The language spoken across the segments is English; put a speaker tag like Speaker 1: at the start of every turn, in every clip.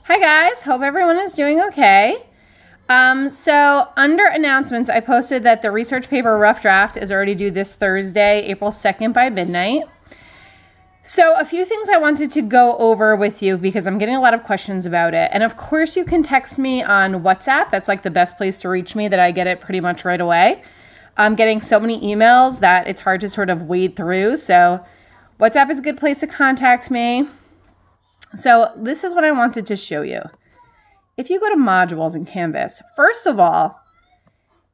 Speaker 1: Hi guys, hope everyone is doing okay. So under announcements, I posted that the research paper rough draft is already due this Thursday, April 2nd by midnight. So a few things I wanted to go over with you because I'm getting a lot of questions about it. And of course you can text me on WhatsApp. That's like the best place to reach me, that I get it pretty much right away. I'm getting so many emails that it's hard to sort of wade through. So WhatsApp is a good place to contact me. So this is what I wanted to show you. If you go to modules in Canvas, first of all,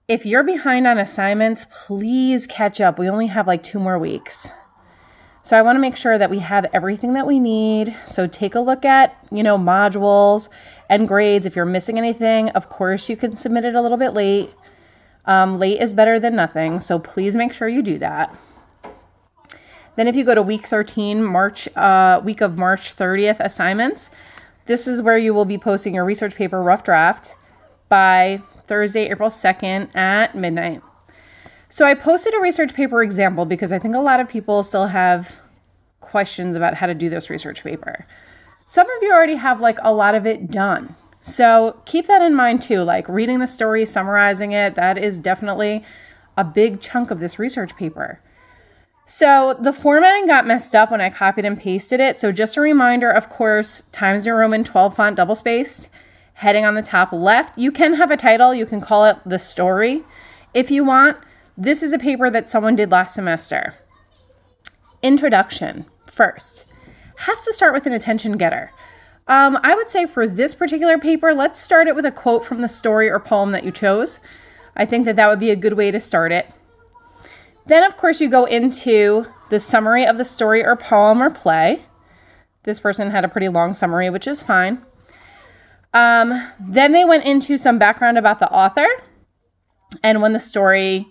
Speaker 1: if you're behind on assignments, please catch up. We only have like 2 more weeks. So I want to make sure that we have everything that we need. So take a look at, modules and grades. If you're missing anything, of course, you can submit it a little bit late. Late is better than nothing. So please make sure you do that. Then if you go to week 13, week of March 30th assignments, this is where you will be posting your research paper rough draft by Thursday, April 2nd at midnight. So I posted a research paper example because I think a lot of people still have questions about how to do this research paper. Some of you already have like a lot of it done. So keep that in mind too, like reading the story, summarizing it, that is definitely a big chunk of this research paper. So the formatting got messed up when I copied and pasted it. So just a reminder, of course, Times New Roman 12 font double spaced, heading on the top left. You can have a title. You can call it The Story if you want. This is a paper that someone did last semester. Introduction first. Has to start with an attention getter. I would say for this particular paper, let's start it with a quote from the story or poem that you chose. I think that would be a good way to start it. Then, of course, you go into the summary of the story or poem or play. This person had a pretty long summary, which is fine. Then they went into some background about the author and when the story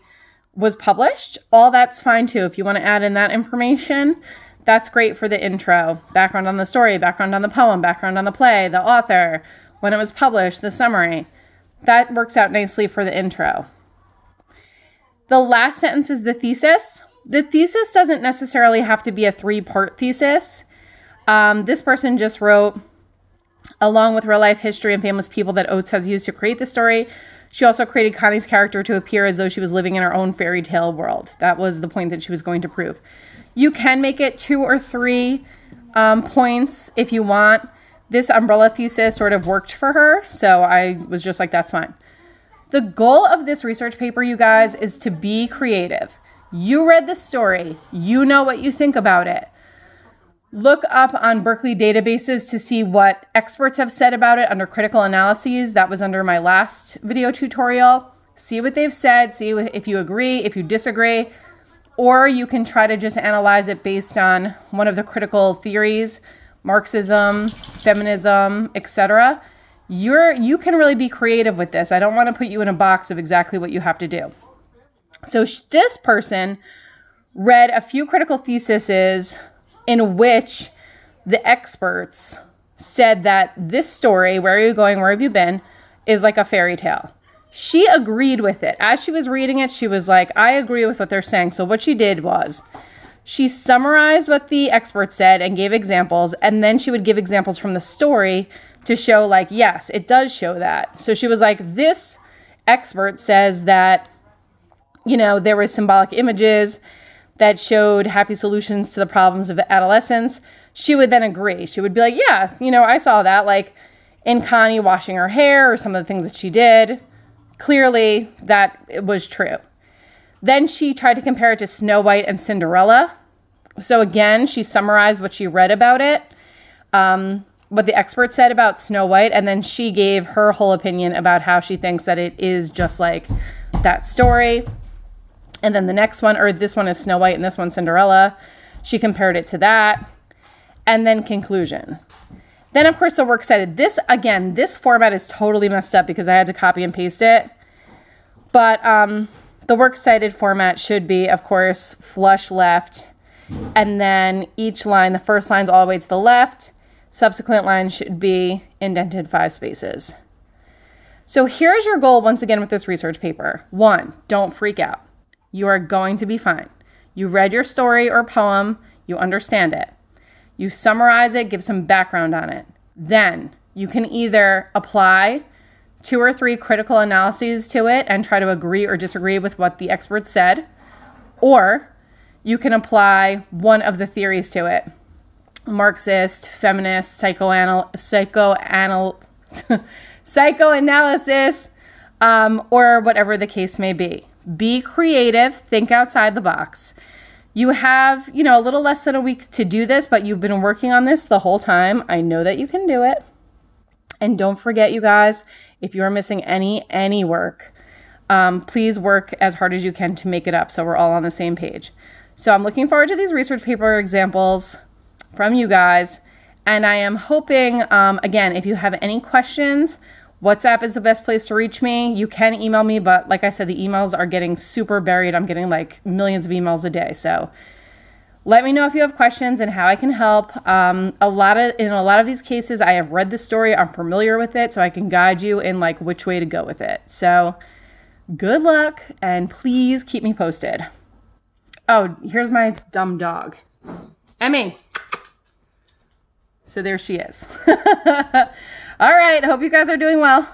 Speaker 1: was published. All that's fine, too. If you want to add in that information, that's great for the intro. Background on the story, background on the poem, background on the play, the author, when it was published, the summary. That works out nicely for the intro. The last sentence is the thesis. The thesis doesn't necessarily have to be a 3-part thesis. This person just wrote, along with real life history and famous people that Oates has used to create the story, she also created Connie's character to appear as though she was living in her own fairy tale world. That was the point that she was going to prove. You can make it 2 or 3 points if you want. This umbrella thesis sort of worked for her, so I was just like, that's fine. The goal of this research paper, you guys, is to be creative. You read the story. You know what you think about it. Look up on Berkeley databases to see what experts have said about it under critical analyses. That was under my last video tutorial. See what they've said. See if you agree, if you disagree. Or you can try to just analyze it based on one of the critical theories, Marxism, feminism, etc. You can really be creative with this. I don't want to put you in a box of exactly what you have to do. So this person read a few critical theses in which the experts said that this story, where are you going, where have you been, is like a fairy tale. She agreed with it. As she was reading it, she was like, I agree with what they're saying. So what she did was she summarized what the experts said and gave examples, and then she would give examples from the story to show like, yes, it does show that. So she was like, this expert says that, there were symbolic images that showed happy solutions to the problems of adolescence. She would then agree. She would be like, yeah, I saw that, like in Connie washing her hair or some of the things that she did. Clearly that it was true. Then she tried to compare it to Snow White and Cinderella. So again, she summarized what she read about it, what the expert said about Snow White, and then she gave her whole opinion about how she thinks that it is just like that story. And then the next one, or this one is Snow White and this one's Cinderella. She compared it to that. And then conclusion. Then, of course, the works cited. This format is totally messed up because I had to copy and paste it. But the works cited format should be, of course, flush left. And then each line, the first line's all the way to the left. Subsequent lines should be indented 5 spaces. So here's your goal once again with this research paper. 1, don't freak out. You are going to be fine. You read your story or poem. You understand it. You summarize it, give some background on it. Then You can either apply 2 or 3 critical analyses to it and try to agree or disagree with what the experts said, or you can apply one of the theories to it. Marxist, feminist, psychoanalysis, or whatever the case may be. Be creative, think outside the box. You have, a little less than a week to do this, but you've been working on this the whole time. I know that you can do it. And don't forget, you guys, if you're missing any work, please work as hard as you can to make it up so we're all on the same page. So I'm looking forward to these research paper examples from you guys. And I am hoping, again, if you have any questions, WhatsApp is the best place to reach me. You can email me, but like I said, the emails are getting super buried. I'm getting like millions of emails a day. So let me know if you have questions and how I can help. In a lot of these cases, I have read the story. I'm familiar with it, so I can guide you in like which way to go with it. So good luck, and please keep me posted. Oh, here's my dumb dog, Emmy. So there she is. All right. Hope you guys are doing well.